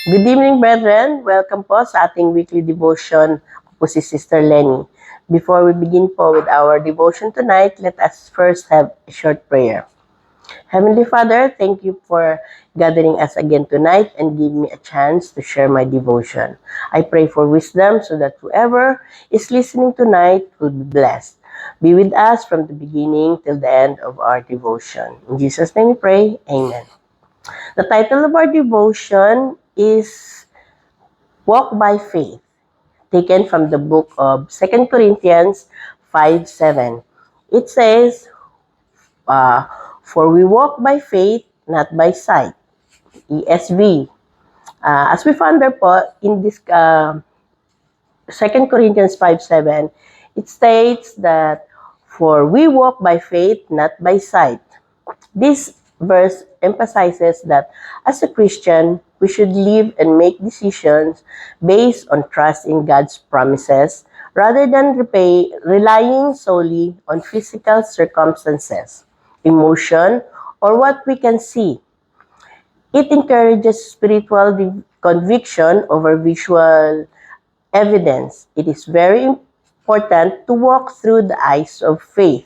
Good evening, brethren. Welcome po sa ating weekly devotion. Ako po si Sister Lenny. Before we begin po with our devotion tonight, let us first have a short prayer. Heavenly Father, thank you for gathering us again tonight and give me a chance to share my devotion. I pray for wisdom so that whoever is listening tonight will be blessed. Be with us from the beginning till the end of our devotion. In Jesus' name we pray. Amen. The title of our devotion is Walk by Faith, taken from the book of 2 Corinthians 5:7. It says, uh, For we walk by faith, not by sight. ESV. As we found there po, in this 2 Corinthians 5:7, it states that, For we walk by faith, not by sight. This verse emphasizes that as a Christian, we should live and make decisions based on trust in God's promises rather than relying solely on physical circumstances, emotion, or what we can see. It encourages spiritual conviction over visual evidence. It is very important to walk through the eyes of faith.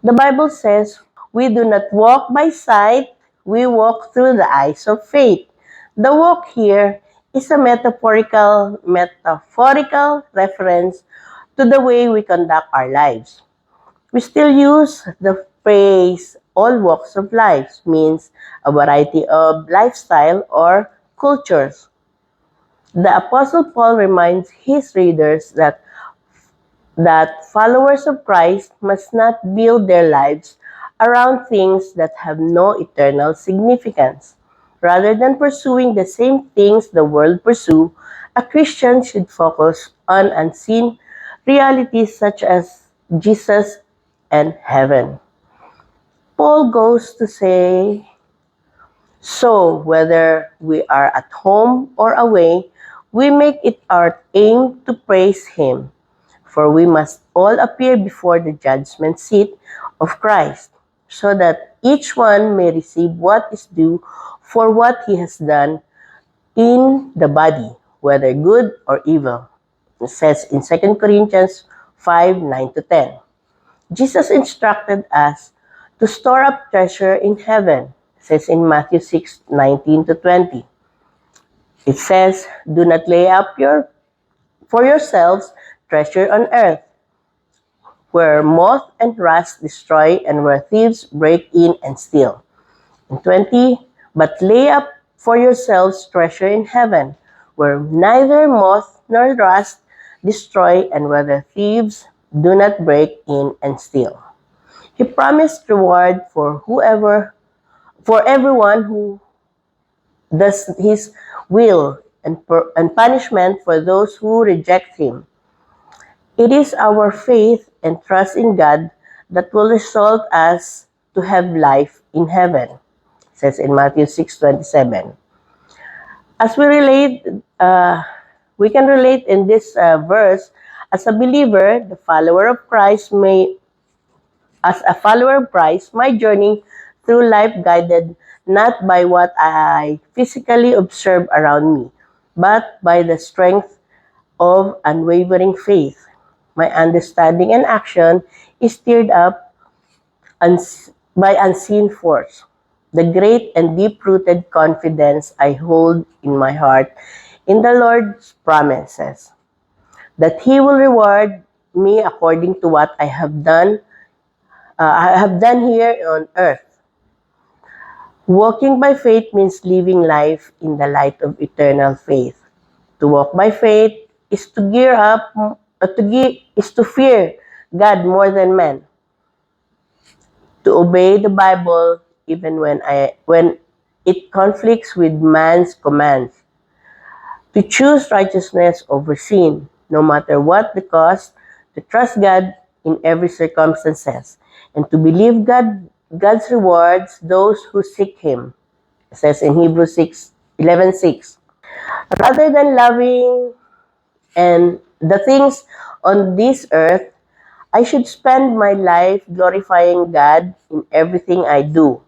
The Bible says, we do not walk by sight, we walk through the eyes of faith. The walk here is a metaphorical reference to the way we conduct our lives. We still use the phrase all walks of life means a variety of lifestyle or cultures. The Apostle Paul reminds his readers that followers of Christ must not build their lives around things that have no eternal significance. Rather than pursuing the same things the world pursue, a Christian should focus on unseen realities such as Jesus and heaven. Paul goes to say, so whether we are at home or away, we make it our aim to praise Him. For we must all appear before the judgment seat of Christ, so that each one may receive what is due for what he has done in the body, whether good or evil. It says in 2 Corinthians 5:9-10. Jesus instructed us to store up treasure in heaven. It says in Matthew 6:19-20. It says, do not lay up for yourselves treasure on earth, where moth and rust destroy and where thieves break in and steal. And 20, but lay up for yourselves treasure in heaven, where neither moth nor rust destroy and where the thieves do not break in and steal. He promised reward for everyone who does his will and punishment for those who reject him. It is our faith and trust in God that will result us to have life in heaven, it says in Matthew 6:27. As we can relate in this verse, as a believer, as a follower of Christ, my journey through life guided not by what I physically observe around me, but by the strength of unwavering faith. My understanding and action is stirred up by unseen force. The great and deep-rooted confidence I hold in my heart in the Lord's promises, that He will reward me according to what I have done here on earth. Walking by faith means living life in the light of eternal faith. To walk by faith is to fear God more than man. To obey the Bible even when it conflicts with man's commands. To choose righteousness over sin, no matter what the cost. To trust God in every circumstances, and to believe God's rewards those who seek Him. It says in Hebrews 11:6. Rather than loving and the things on this earth, I should spend my life glorifying God in everything I do.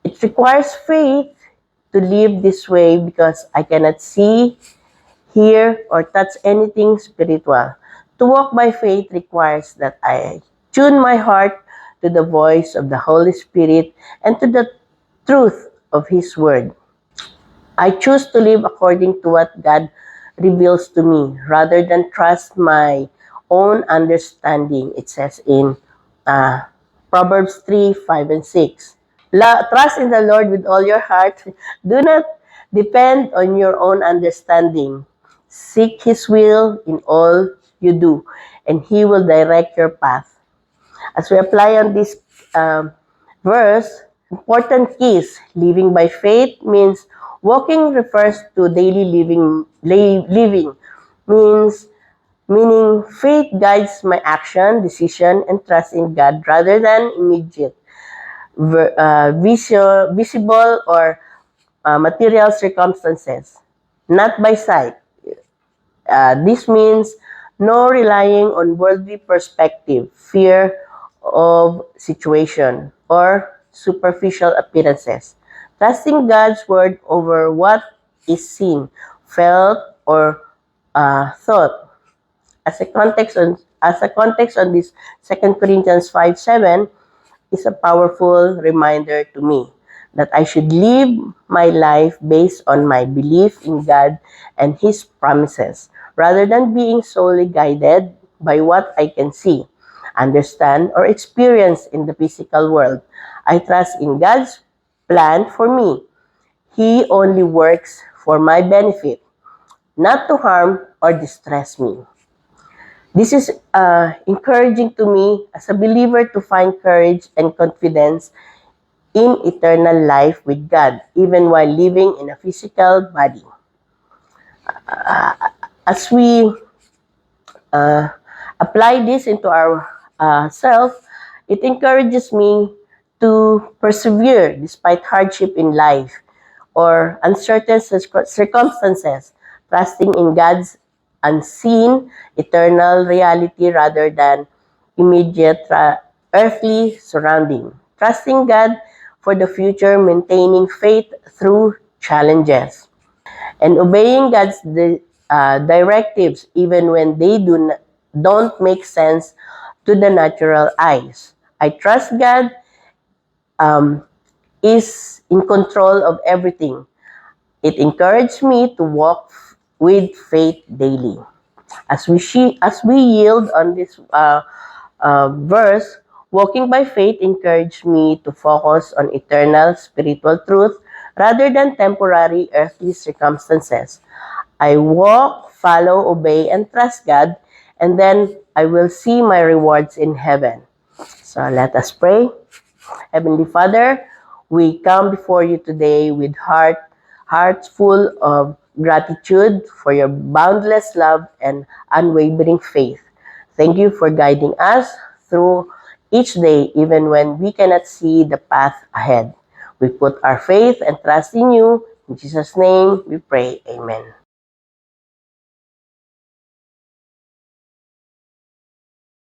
It requires faith to live this way because I cannot see, hear, or touch anything spiritual. To walk by faith requires that I tune my heart to the voice of the Holy Spirit and to the truth of His Word. I choose to live according to what God reveals to me rather than trust my own understanding. It says in uh, Proverbs 3, 5, and 6. Trust in the Lord with all your heart. Do not depend on your own understanding. Seek His will in all you do, and He will direct your path. As we apply on this verse, important keys. Living by faith means walking refers to daily living means meaning faith guides my action, decision, and trust in God rather than immediate, visible, or material circumstances, not by sight. This means no relying on worldly perspective, fear of situation, or superficial appearances. Trusting God's word over what is seen, felt, or thought. As a context on this, 2 Corinthians 5:7 is a powerful reminder to me that I should live my life based on my belief in God and His promises, rather than being solely guided by what I can see, understand, or experience in the physical world. I trust in God's plan for me. He only works for my benefit, not to harm or distress me. This is encouraging to me as a believer to find courage and confidence in eternal life with God, even while living in a physical body. As we uh, apply this into our self, it encourages me to persevere despite hardship in life or uncertain circumstances, trusting in God's unseen, eternal reality rather than immediate earthly surrounding. Trusting God for the future, maintaining faith through challenges, and obeying God's directives even when they don't make sense to the natural eyes. I trust God um, is in control of everything. It encouraged me to walk with faith daily. As we yield on this verse, walking by faith encouraged me to focus on eternal spiritual truth rather than temporary earthly circumstances. I walk, follow, obey, and trust God, and then I will see my rewards in heaven. So let us pray. Heavenly Father, we come before you today with hearts full of gratitude for your boundless love and unwavering faith. Thank you for guiding us through each day, even when we cannot see the path ahead. We put our faith and trust in you. In Jesus' name we pray. Amen.